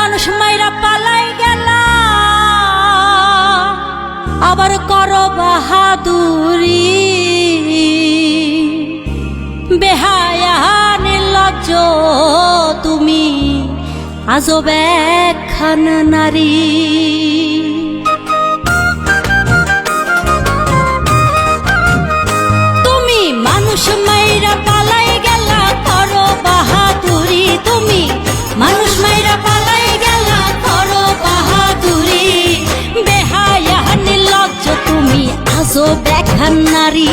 মানুষ মাইরা পালাই গেলা, আবার করো বাহাদুরি। বেহায়া নির্লজ্জ তুমি, আজব একখান নারী। তুমি মানুষ মাইরা পালাই গেলা, করো বাহাদুরি। তুমি মানুষ মাইরা পালাই গেলা, করো বাহাদুরি। বেহায়া নির্লজ্জ তুমি, আজব একখান নারী।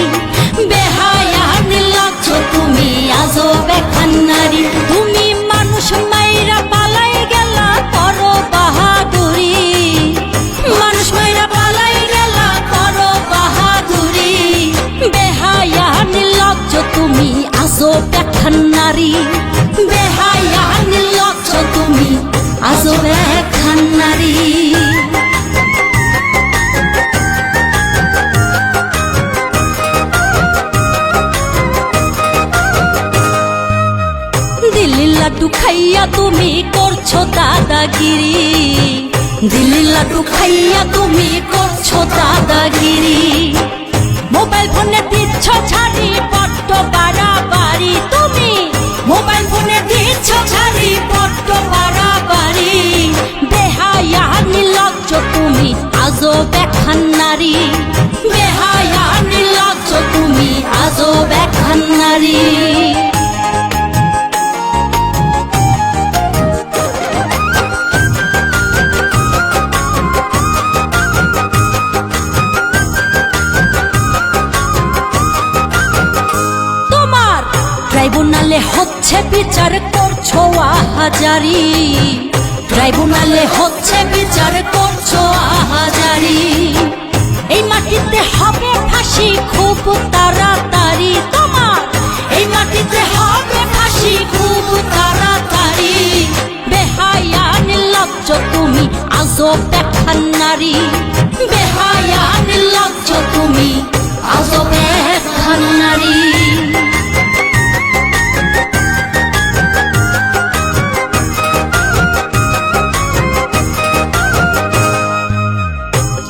বেহায়া নির্লজ্জ তুমি, আজব একখান নারী। তুমি মানুষ মাইরা পালাই গেলা, করো বাহাদুরি। মানুষ মাইরা পালাই গেলা, করো বাহাদুরি। বেহায়া নির্লজ্জ তুমি, আজব একখান নারী। বেহায়া নির্লজ্জ তুমি, আজব একখান নারী। দিল্লির লাড্ডু খাইয়া তুমি করছো দাদাগিরি। দিল্লির লাড্ডু খাইয়া তুমি করছো দাদাগিরি। মোবাইল ফোনে দিচ্ছ ছাড়ি বড্ড বাড়াবাড়ি। তুমি মোবাইল ফোনে দিচ্ছ ছাড়ি বড্ড বাড়াবাড়ি। বেহায়া নির্লজ্জ তুমি, আজব একখান নারী। বেহায়া নির্লজ্জ তুমি, আজব একখান নারী। ট্রাইব্যুনালে হচ্ছে বিচার করছো আহাজারি। ট্রাইব্যুনালে হচ্ছে বিচার করছো আহাজারি। এই মাটিতে হবে ফাঁসি খুব তাড়াতাড়ি। তোমার এই মাটিতে হবে ফাঁসি খুব তাড়াতাড়ি। বেহায়া নির্লজ্জ তুমি, আজব একখান নারী। বেহায়া নির্লজ্জ তুমি, আজব একখান নারী।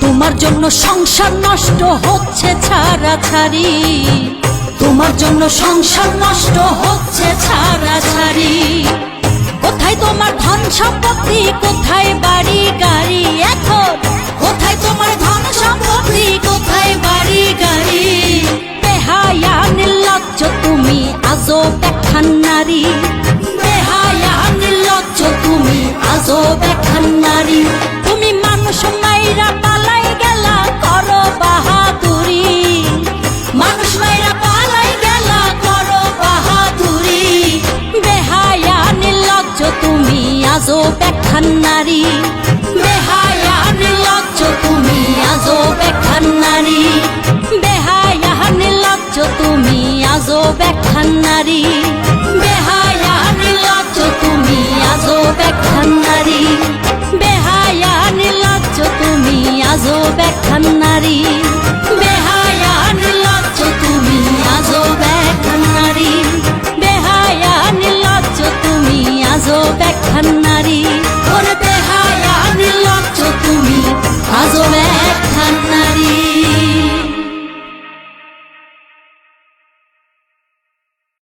তোমার জন্য সংসার নষ্ট হচ্ছে ছাড়াছাড়ি। তোমার জন্য সংসার নষ্ট হচ্ছে ছাড়াছাড়ি। কোথায় তোমার ধন সম্পত্তি, কোথায় বাড়ি গাড়ি? এখন কোথায় তোমার ধন সম্পত্তি, কোথায় বাড়ি গাড়ি? বেহায়া নির্লজ্জ তুমি, আজব একখান নারী। বেহায়া নির্লজ্জ তুমি, আজব একখান নারী। তুমি মানুষ মাইরা পালাই গেলা, করো বাহাদুরি। মানুষ মাইরা পালাই গেলা, করো বাহাদুরি। বেহায়া নির্লজ্জ তুমি, আজব একখান নারী। বেহায়া নির্লজ্জ তুমি, আজব একখান নারী। বেহায়া নির্লজ্জ তুমি, আজব একখান নারী। বেহায়া নির্লজ্জ তুমি, আজব একখান নারী। বেহায়া নির্লজ্জ তুমি, আজব একখান নারী।